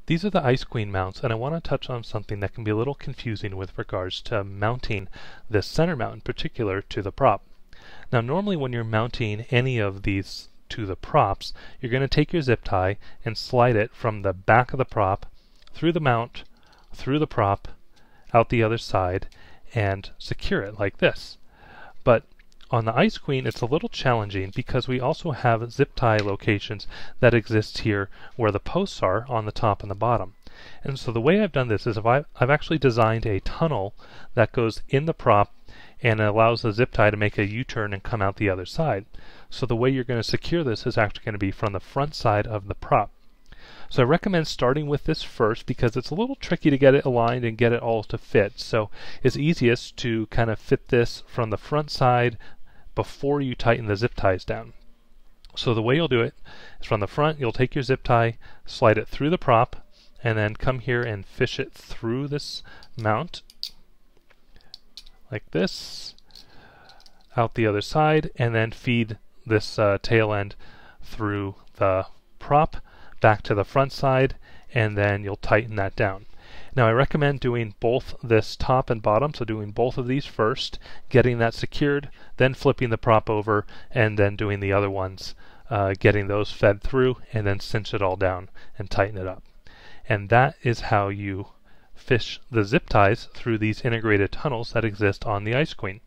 These are the Ice Queen mounts, and I want to touch on something that can be a little confusing with regards to mounting this center mount in particular to the prop. Now normally when you're mounting any of these to the props, you're going to take your zip tie and slide it from the back of the prop through the mount, through the prop, out the other side, and secure it like this. But on the Ice Queen, it's a little challenging because we also have zip tie locations that exist here where the posts are on the top and the bottom. And so the way I've done this is I've actually designed a tunnel that goes in the prop and allows the zip tie to make a U-turn and come out the other side. So the way you're going to secure this is actually going to be from the front side of the prop. So I recommend starting with this first because it's a little tricky to get it aligned and get it all to fit. So it's easiest to kind of fit this from the front side before you tighten the zip ties down. So the way you'll do it is from the front, you'll take your zip tie, slide it through the prop, and then come here and fish it through this mount like this, out the other side, and then feed this tail end through the prop back to the front side, and then you'll tighten that down. Now I recommend doing both this top and bottom, so doing both of these first, getting that secured, then flipping the prop over, and then doing the other ones, getting those fed through, and then cinch it all down and tighten it up. And that is how you fish the zip ties through these integrated tunnels that exist on the Ice Queen.